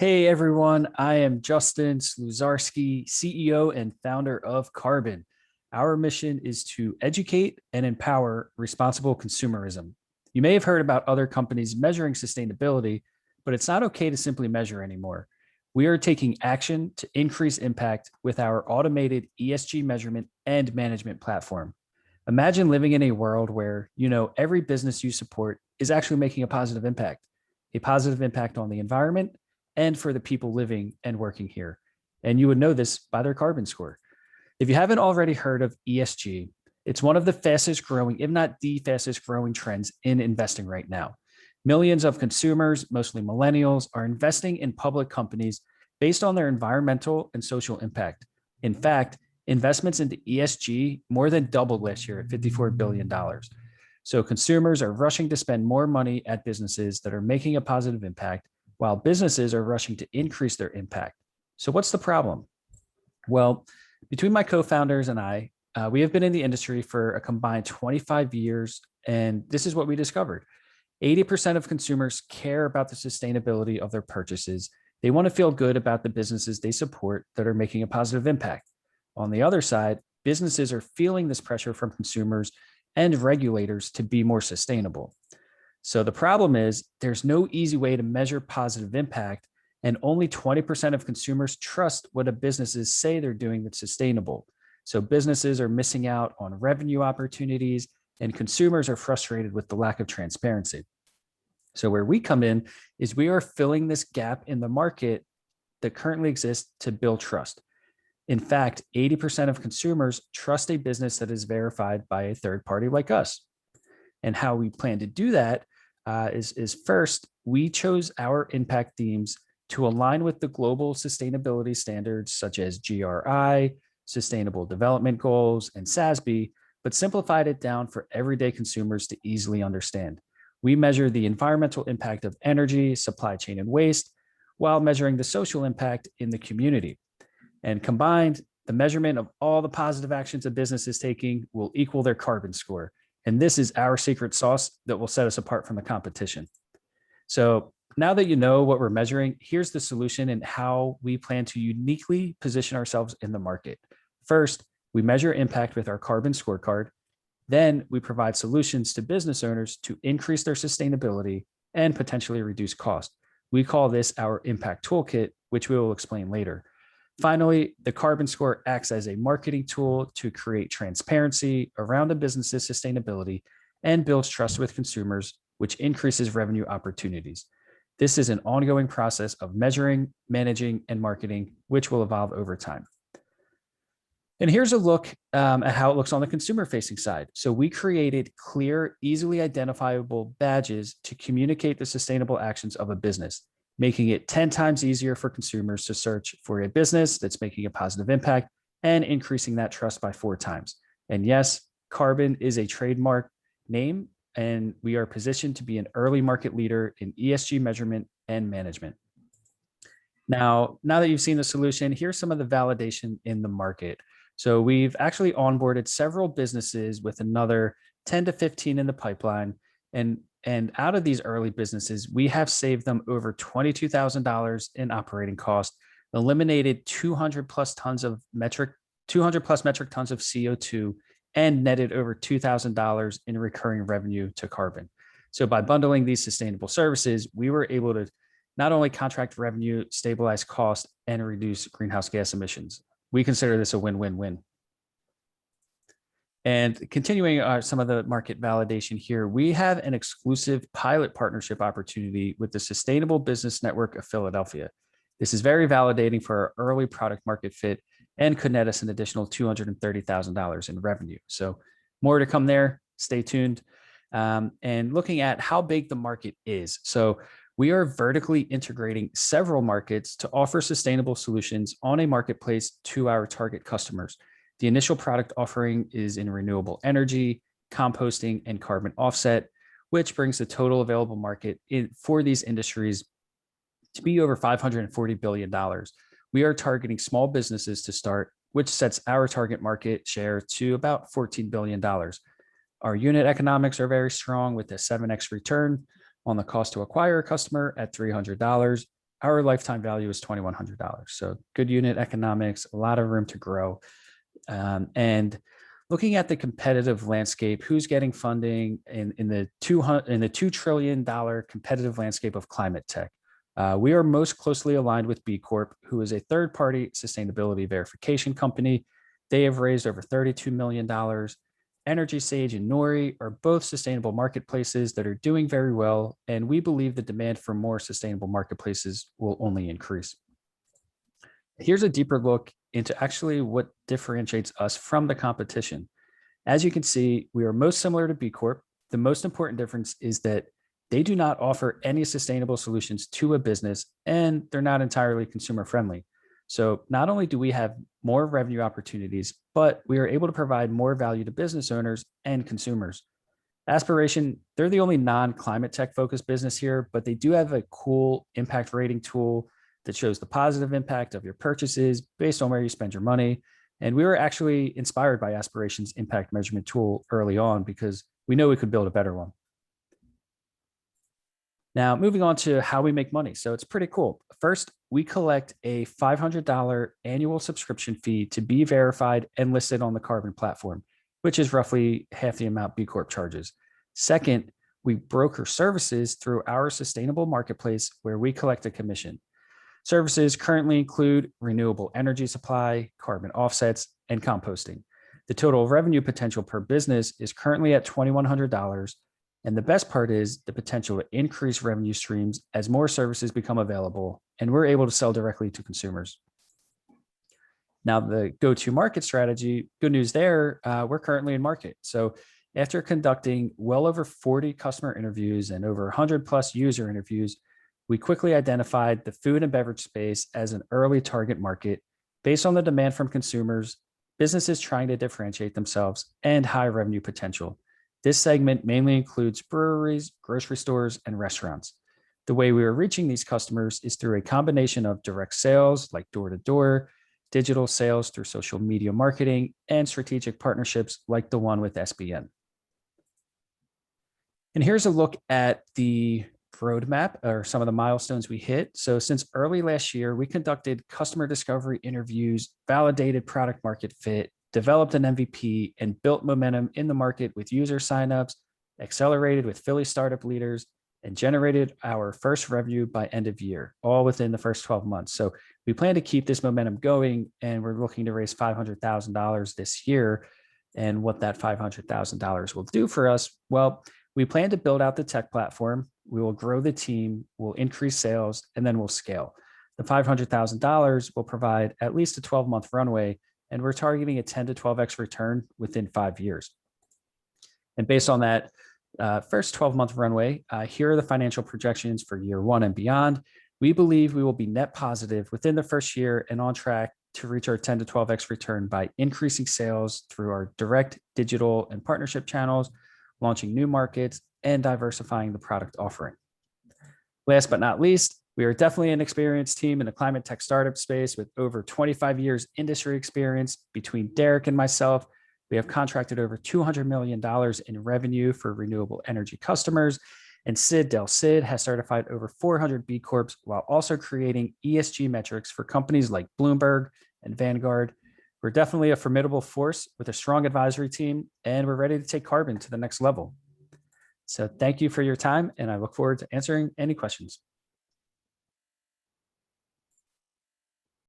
Hey everyone, I am Justin Sluzarski, CEO and founder of Quarbon. Our mission is to educate and empower responsible consumerism. You may have heard about other companies measuring sustainability, but it's not okay to simply measure anymore. We are taking action to increase impact with our automated ESG measurement and management platform. Imagine living in a world where every business you support is actually making a positive impact on the environment and for the people living and working here. And you would know this by their carbon score. If you haven't already heard of ESG, it's one of the fastest growing, if not the fastest growing trends in investing right now. Millions of consumers, mostly millennials, are investing in public companies based on their environmental and social impact. In fact, investments into ESG more than doubled last year at $54 billion. So consumers are rushing to spend more money at businesses that are making a positive impact, while businesses are rushing to increase their impact. So what's the problem? Well, between my co-founders and I, we have been in the industry for a combined 25 years, and this is what we discovered. 80% of consumers care about the sustainability of their purchases. They want to feel good about the businesses they support that are making a positive impact. On the other side, businesses are feeling this pressure from consumers and regulators to be more sustainable. So the problem is there's no easy way to measure positive impact, and only 20% of consumers trust what a businesses say they're doing that's sustainable. So businesses are missing out on revenue opportunities, and consumers are frustrated with the lack of transparency. So where we come in is we are filling this gap in the market that currently exists to build trust. In fact, 80% of consumers trust a business that is verified by a third party like us. And how we plan to do that is first, we chose our impact themes to align with the global sustainability standards such as GRI, Sustainable Development Goals, and SASB, but simplified it down for everyday consumers to easily understand. We measure the environmental impact of energy, supply chain, and waste, while measuring the social impact in the community. And combined, the measurement of all the positive actions a business is taking will equal their carbon score. And this is our secret sauce that will set us apart from the competition. So now that you know what we're measuring, here's the solution and how we plan to uniquely position ourselves in the market. First, we measure impact with our carbon scorecard. Then we provide solutions to business owners to increase their sustainability and potentially reduce cost. We call this our impact toolkit, which we will explain later. Finally, the carbon score acts as a marketing tool to create transparency around a business's sustainability and builds trust with consumers, which increases revenue opportunities. This is an ongoing process of measuring, managing, and marketing, which will evolve over time. And here's a look at how it looks on the consumer-facing side. So we created clear, easily identifiable badges to communicate the sustainable actions of a business, making it 10 times easier for consumers to search for a business that's making a positive impact and increasing that trust by 4 times. And yes, Quarbon is a trademark name, and we are positioned to be an early market leader in ESG measurement and management. Now that you've seen the solution, here's some of the validation in the market. So we've actually onboarded several businesses with another 10 to 15 in the pipeline. And out of these early businesses, we have saved them over $22,000 in operating costs, eliminated 200 plus metric tons of CO2, and netted over $2,000 in recurring revenue to Quarbon. So by bundling these sustainable services, we were able to not only contract revenue, stabilize cost, and reduce greenhouse gas emissions. We consider this a win-win-win. And continuing some of the market validation here, we have an exclusive pilot partnership opportunity with the Sustainable Business Network of Philadelphia. This is very validating for our early product market fit and could net us an additional $230,000 in revenue. So more to come there. Stay tuned. And looking at how big the market is. So we are vertically integrating several markets to offer sustainable solutions on a marketplace to our target customers. The initial product offering is in renewable energy, composting, and carbon offset, which brings the total available market for these industries to be over $540 billion. We are targeting small businesses to start, which sets our target market share to about $14 billion. Our unit economics are very strong with a 7x return on the cost to acquire a customer at $300 our lifetime value is $2,100. So good unit economics, a lot of room to grow. And looking at the competitive landscape, who's getting funding in the $2 trillion competitive landscape of climate tech? We are most closely aligned with B Corp, who is a third-party sustainability verification company. They have raised over $32 million. Energy Sage and Nori are both sustainable marketplaces that are doing very well, and we believe the demand for more sustainable marketplaces will only increase. Here's a deeper look into actually what differentiates us from the competition. As you can see, we are most similar to B Corp. The most important difference is that they do not offer any sustainable solutions to a business, and they're not entirely consumer friendly. So not only do we have more revenue opportunities, but we are able to provide more value to business owners and consumers. Aspiration, they're the only non-climate tech focused business here, but they do have a cool impact rating tool that shows the positive impact of your purchases based on where you spend your money. And we were actually inspired by Aspiration's impact measurement tool early on because we know we could build a better one. Now, moving on to how we make money. So it's pretty cool. First, we collect a $500 annual subscription fee to be verified and listed on the Quarbon platform, which is roughly half the amount B Corp charges. Second, we broker services through our sustainable marketplace where we collect a commission. Services currently include renewable energy supply, carbon offsets, and composting. The total revenue potential per business is currently at $2,100. And the best part is the potential to increase revenue streams as more services become available, and we're able to sell directly to consumers. Now, the go-to-market strategy, good news there, we're currently in market. So after conducting well over 40 customer interviews and over 100 plus user interviews, we quickly identified the food and beverage space as an early target market based on the demand from consumers, businesses trying to differentiate themselves, and high revenue potential. This segment mainly includes breweries, grocery stores, and restaurants. The way we are reaching these customers is through a combination of direct sales, like door-to-door, digital sales through social media marketing, and strategic partnerships like the one with SBN. And here's a look at the roadmap or some of the milestones we hit. So since early last year, we conducted customer discovery interviews, validated product market fit, developed an MVP, and built momentum in the market with user signups, accelerated with Philly startup leaders, and generated our first revenue by end of year, all within the first 12 months. So we plan to keep this momentum going, and we're looking to raise $500,000 this year. And what that $500,000 will do for us, well, we plan to build out the tech platform. We will grow the team, we'll increase sales, and then we'll scale. The $500,000 will provide at least a 12-month runway, and we're targeting a 10 to 12x return within 5 years. And based on that first 12-month runway, here are the financial projections for year one and beyond. We believe we will be net positive within the first year and on track to reach our 10 to 12x return by increasing sales through our direct digital and partnership channels, launching new markets, and diversifying the product offering. Last but not least, we are definitely an experienced team in the climate tech startup space with over 25 years industry experience. Between Derek and myself, we have contracted over $200 million in revenue for renewable energy customers. And Sid Del Cid has certified over 400 B Corps while also creating ESG metrics for companies like Bloomberg and Vanguard. We're definitely a formidable force with a strong advisory team, and we're ready to take Quarbon to the next level. So thank you for your time, and I look forward to answering any questions.